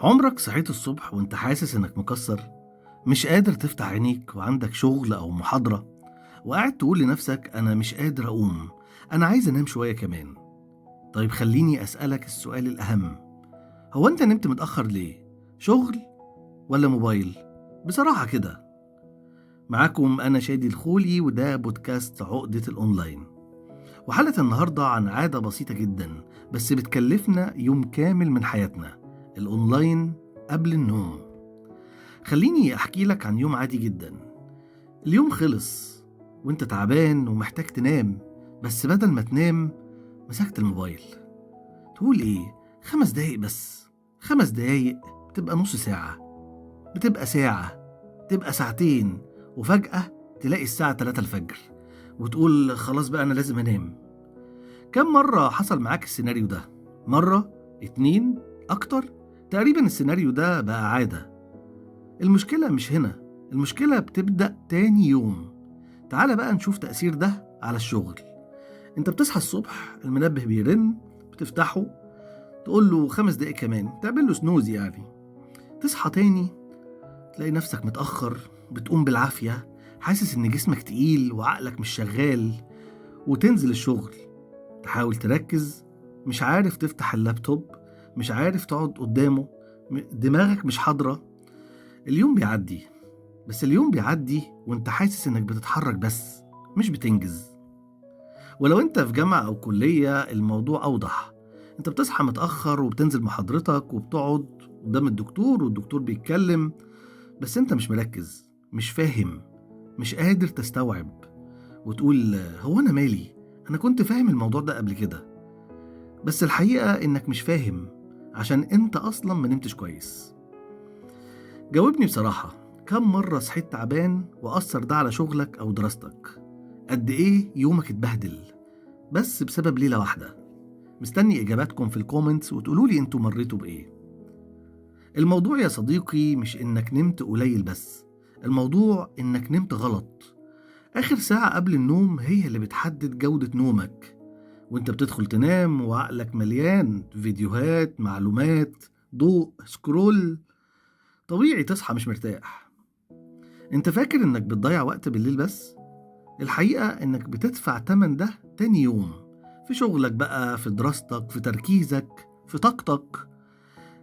عمرك صحيت الصبح وانت حاسس انك مكسر؟ مش قادر تفتح عينيك وعندك شغل او محاضرة، وقاعد تقول لنفسك انا مش قادر اقوم، انا عايز انام شوية كمان. طيب خليني اسألك السؤال الاهم، هو انت نمت متأخر ليه؟ شغل ولا موبايل؟ بصراحة كده. معاكم انا شادي الخولي، وده بودكاست عقدة الاونلاين. وحلقة النهاردة عن عادة بسيطة جدا بس بتكلفنا يوم كامل من حياتنا: الاونلاين قبل النوم. خليني أحكي لك عن يوم عادي جدا. اليوم خلص وانت تعبان ومحتاج تنام، بس بدل ما تنام مسكت الموبايل. تقول ايه؟ 5 دقايق بس. 5 دقايق بتبقى نص ساعة، بتبقى ساعة، تبقى ساعتين، وفجأة تلاقي الساعة 3 الفجر وتقول خلاص بقى أنا لازم أنام. كم مرة حصل معاك السيناريو ده؟ مرة؟ اتنين؟ أكتر؟ تقريبا السيناريو ده بقى عادة. المشكلة مش هنا، المشكلة بتبدأ تاني يوم. تعال بقى نشوف تأثير ده على الشغل. انت بتصحى الصبح، المنبه بيرن، بتفتحه، تقول له 5 دقايق كمان، تعمل له سنوز يعني. تصحى تاني تلاقي نفسك متأخر، بتقوم بالعافية، حاسس ان جسمك تقيل وعقلك مش شغال. وتنزل الشغل، تحاول تركز، مش عارف تفتح اللابتوب، مش عارف تقعد قدامه، دماغك مش حاضرة. اليوم بيعدي، بس اليوم بيعدي وانت حاسس انك بتتحرك بس مش بتنجز. ولو انت في جامعة او كلية الموضوع اوضح. انت بتصحى متأخر وبتنزل محاضرتك وبتقعد قدام الدكتور والدكتور بيتكلم، بس انت مش مركز، مش فاهم، مش قادر تستوعب. وتقول هو انا مالي؟ انا كنت فاهم الموضوع ده قبل كده. بس الحقيقة انك مش فاهم عشان انت اصلا ما نمتش كويس. جاوبني بصراحة، كم مرة صحيت تعبان وأثر ده على شغلك أو دراستك؟ قد إيه يومك اتبهدل بس بسبب ليلة واحدة؟ مستني إجاباتكم في الكومنتس وتقولولي أنتوا مريتوا بإيه. الموضوع يا صديقي مش إنك نمت قليل بس، الموضوع إنك نمت غلط. آخر ساعة قبل النوم هي اللي بتحدد جودة نومك. وإنت بتدخل تنام وعقلك مليان فيديوهات، معلومات، ضوء، سكرول، طبيعي تصحى مش مرتاح. انت فاكر انك بتضيع وقت بالليل بس؟ الحقيقة انك بتدفع تمن ده تاني يوم، في شغلك بقى، في دراستك، في تركيزك، في طاقتك.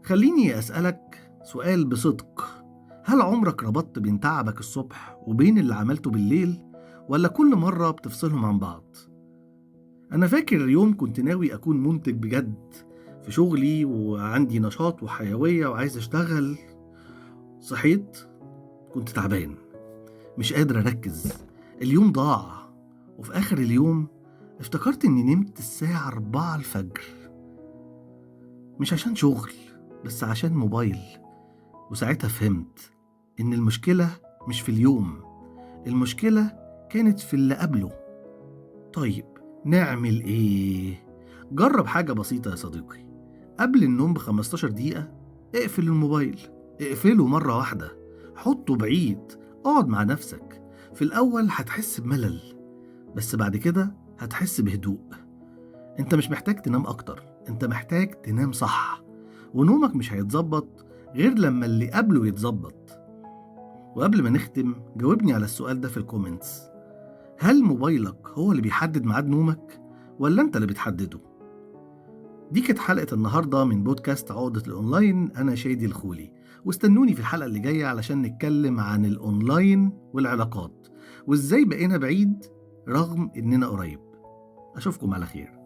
خليني أسألك سؤال بصدق، هل عمرك ربطت بين تعبك الصبح وبين اللي عملته بالليل، ولا كل مرة بتفصلهم عن بعض؟ أنا فاكر يوم كنت ناوي أكون منتج بجد في شغلي وعندي نشاط وحيوية وعايز أشتغل. صحيت كنت تعبان، مش قادر أركز. اليوم ضاع، وفي آخر اليوم افتكرت إني نمت الساعة 4 الفجر، مش عشان شغل بس عشان موبايل. وساعتها فهمت إن المشكلة مش في اليوم، المشكلة كانت في اللي قبله. طيب نعمل إيه؟ جرب حاجة بسيطة يا صديقي. قبل النوم ب15 دقيقة اقفل الموبايل، اقفله مرة واحدة، حطه بعيد، اقعد مع نفسك. في الأول هتحس بملل، بس بعد كده هتحس بهدوء. انت مش محتاج تنام أكتر، انت محتاج تنام صح. ونومك مش هيتظبط غير لما اللي قبله يتظبط. وقبل ما نختم، جاوبني على السؤال ده في الكومنتس، هل موبايلك هو اللي بيحدد ميعاد نومك ولا انت اللي بتحدده؟ دي كانت حلقة النهاردة من بودكاست عقدة الأونلاين. أنا شادي الخولي، واستنوني في الحلقة اللي جاية علشان نتكلم عن الأونلاين والعلاقات وإزاي بقينا بعيد رغم إننا قريب. أشوفكم على خير.